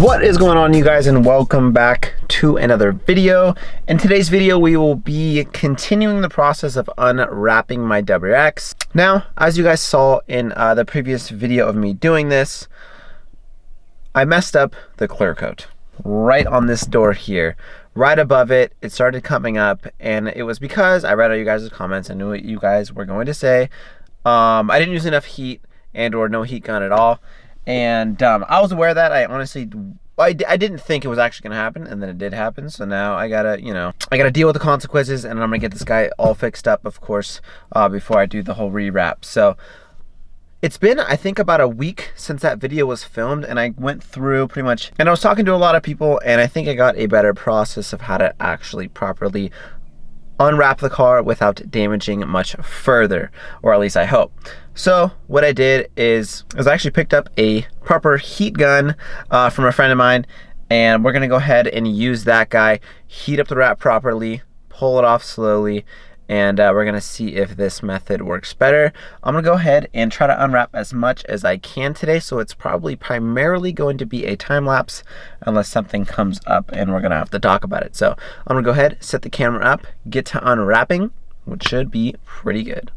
What is going on, you guys, and welcome back to another video. In today's video, we will be continuing the process of unwrapping my WRX. Now, as you guys saw in the previous video of me doing this, I messed up the clear coat right on this door here. Right above it, it started coming up, and it was because I read all you guys' comments. I knew what you guys were going to say. I didn't use enough heat and or no heat gun at all. And I was aware of that. I honestly, I didn't think it was actually gonna happen, and then it did happen. So now I gotta, I gotta deal with the consequences, and I'm gonna get this guy all fixed up, of course, before I do the whole rewrap. So it's been, I think, about a week since that video was filmed, and I went through pretty much, and I was talking to a lot of people, and I think I got a better process of how to actually properly unwrap the car without damaging much further, or at least I hope. So what I did is I actually picked up a proper heat gun from a friend of mine, and we're gonna go ahead and use that guy, heat up the wrap properly, pull it off slowly, and we're gonna see if this method works better. I'm gonna go ahead and try to unwrap as much as I can today, so it's probably primarily going to be a time lapse unless something comes up and we're gonna have to talk about it. So I'm gonna go ahead, set the camera up, get to unwrapping, which should be pretty good.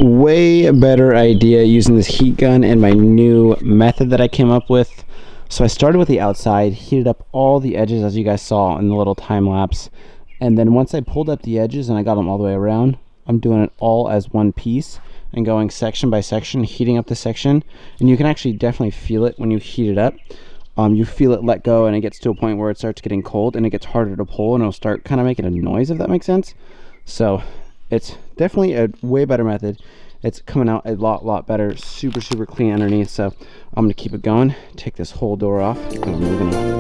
Way better idea using this heat gun and my new method that I came up with. So I started with the outside, heated up all the edges as you guys saw in the little time lapse, and then once I pulled up the edges and I got them all the way around, I'm doing it all as one piece and going section by section, heating up the section. And you can actually definitely feel it when you heat it up. You feel it let go, and it gets to a point where it starts getting cold and it gets harder to pull, and it'll start kind of making a noise, if that makes sense. So it's definitely a way better method. It's coming out a lot better, super clean underneath. So I'm gonna keep it going, take this whole door off, and I'm moving on.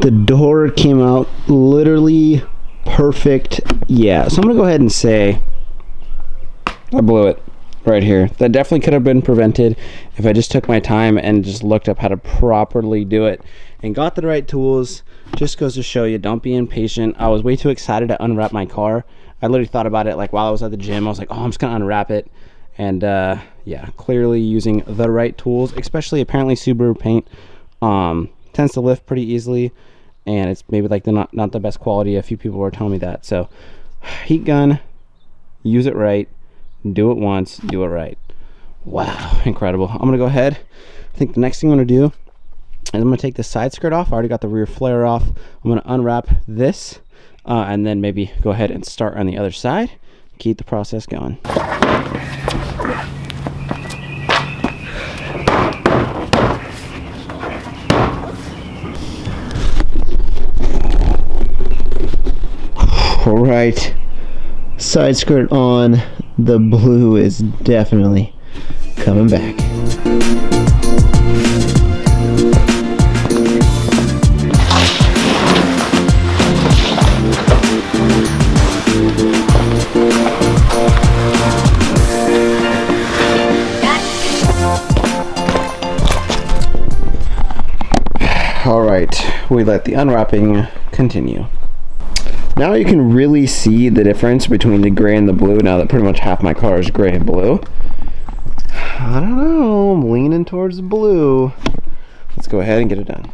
The door came out literally perfect. Yeah, so I'm gonna go ahead and say I blew it right here. That definitely could have been prevented if I just took my time and just looked up how to properly do it and got the right tools. Just goes to show you, don't be impatient. I was way too excited to unwrap my car. I literally thought about it like while I was at the gym. I was like, oh, I'm just gonna unwrap it. And yeah, clearly using the right tools, especially apparently Subaru paint tends to lift pretty easily, and it's maybe like the not the best quality. A few people were telling me that. So heat gun, use it right, do it once, do it right. Wow, incredible. I'm gonna go ahead, I think the next thing I'm gonna do is I'm gonna take the side skirt off. I already got the rear flare off. I'm gonna unwrap this and then maybe go ahead and start on the other side, keep the process going. All right, side skirt on. The blue is definitely coming back. All right, we let the unwrapping continue. Now you can really see the difference between the gray and the blue now that pretty much half my car is gray and blue. I don't know, I'm leaning towards the blue. Let's go ahead and get it done.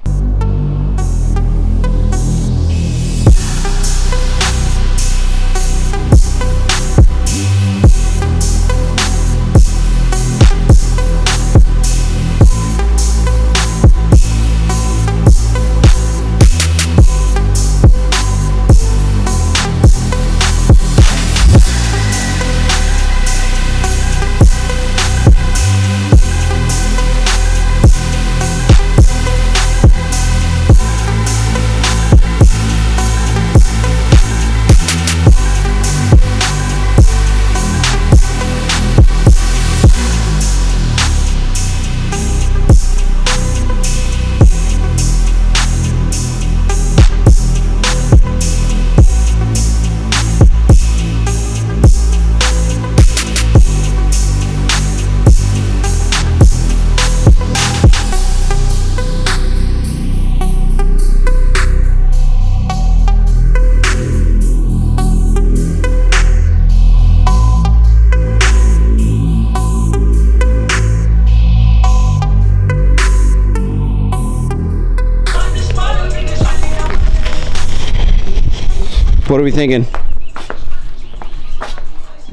What are we thinking?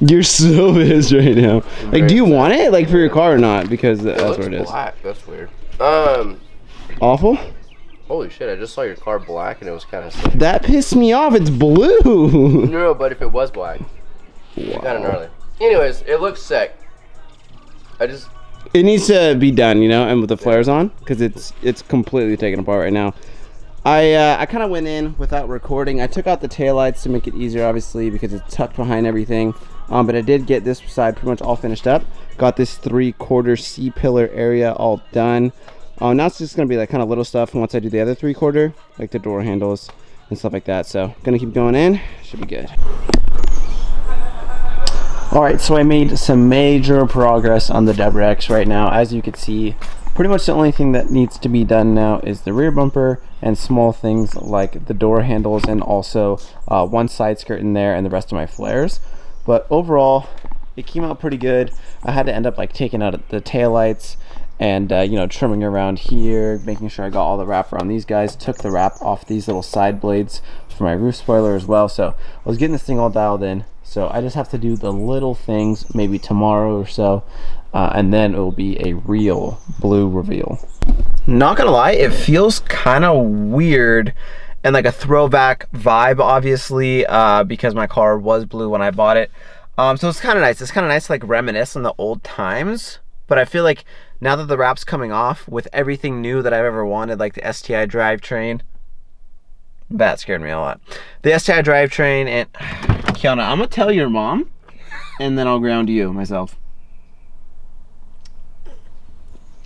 You're so pissed right now. Like, do you want it, like, for your car or not? Because that's what it is. Black. That's weird. Awful? Holy shit! I just saw your car black and it was kind of sick. That pissed me off. It's blue. No, but if it was black, wow. Kind of gnarly. Anyways, it looks sick. It needs to be done, you know, and with the flares on, because it's completely taken apart right now. I kind of went in without recording. I took out the taillights to make it easier, obviously, because it's tucked behind everything. But I did get this side pretty much all finished up. Got this 3/4 C-pillar area all done. Now it's just going to be that kind of little stuff once I do the other 3/4, like the door handles and stuff like that. So, going to keep going in. Should be good. Alright, so I made some major progress on the WRX right now. As you can see, pretty much the only thing that needs to be done now is the rear bumper and small things like the door handles and also one side skirt in there and the rest of my flares. But overall, it came out pretty good. I had to end up like taking out the taillights and you know, trimming around here, making sure I got all the wrap around these guys. Took the wrap off these little side blades for my roof spoiler as well. So I was getting this thing all dialed in. So I just have to do the little things maybe tomorrow or so, and then it will be a real blue reveal. Not gonna lie, it feels kind of weird and like a throwback vibe, obviously, because my car was blue when I bought it. So it's kind of nice. It's kind of nice to like reminisce on the old times. But I feel like now that the wrap's coming off with everything new that I've ever wanted, like the STI drivetrain, that scared me a lot. The STI drivetrain and Kiana, I'm gonna tell your mom, and then I'll ground you myself.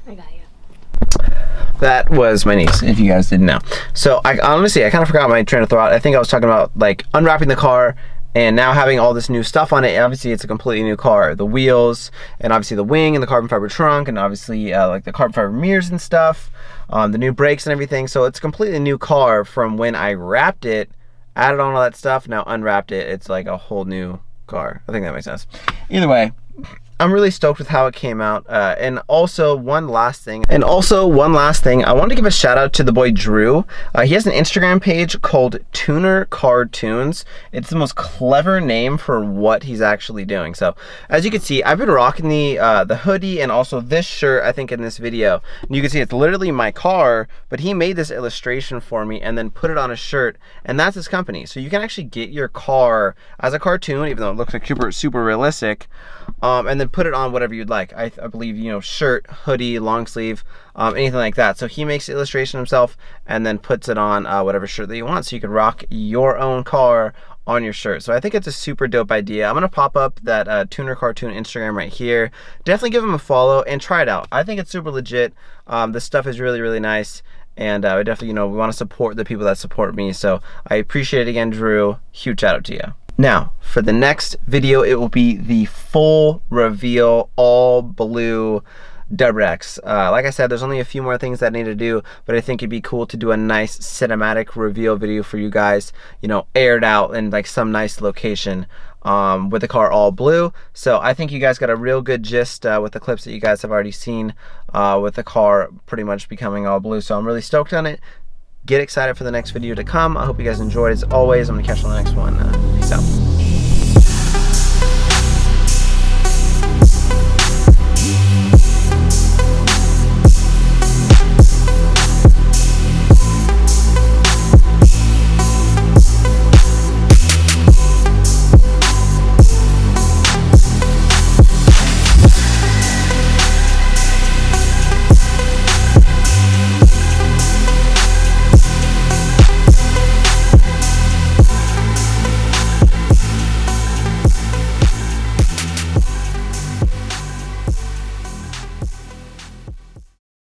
I got you. That was my niece, if you guys didn't know. So I honestly, I kind of forgot my train of thought. I think I was talking about like unwrapping the car and now having all this new stuff on it. Obviously, it's a completely new car. The wheels, and obviously the wing, and the carbon fiber trunk, and obviously like the carbon fiber mirrors and stuff, the new brakes and everything. So it's a completely new car from when I wrapped it, added on all that stuff, now unwrapped it. It's like a whole new car. I think that makes sense. Either way, I'm really stoked with how it came out. And also one last thing, I wanted to give a shout out to the boy Drew. He has an Instagram page called Tuner Cartoons. It's the most clever name for what he's actually doing. So as you can see, I've been rocking the hoodie and also this shirt, I think, in this video. And you can see it's literally my car, but he made this illustration for me and then put it on a shirt, and that's his company. So you can actually get your car as a cartoon, even though it looks like super realistic, and then put it on whatever you'd like. I believe, you know, shirt, hoodie, long sleeve, anything like that. So he makes the illustration himself and then puts it on whatever shirt that you want, so you can rock your own car on your shirt. So I think it's a super dope idea. I'm gonna pop up that Tuner Cartoon Instagram right here. Definitely give him a follow and try it out. I think it's super legit. This stuff is really nice, and I definitely, you know, we want to support the people that support me. So I appreciate it again, Drew. Huge shout out to you. Now, for the next video, it will be the full reveal, all blue WRX. Like I said, there's only a few more things that I need to do, but I think it'd be cool to do a nice cinematic reveal video for you guys, you know, aired out in like some nice location with the car all blue. So I think you guys got a real good gist with the clips that you guys have already seen with the car pretty much becoming all blue. So I'm really stoked on it. Get excited for the next video to come. I hope you guys enjoyed. As always, I'm gonna catch you on the next one. Peace out.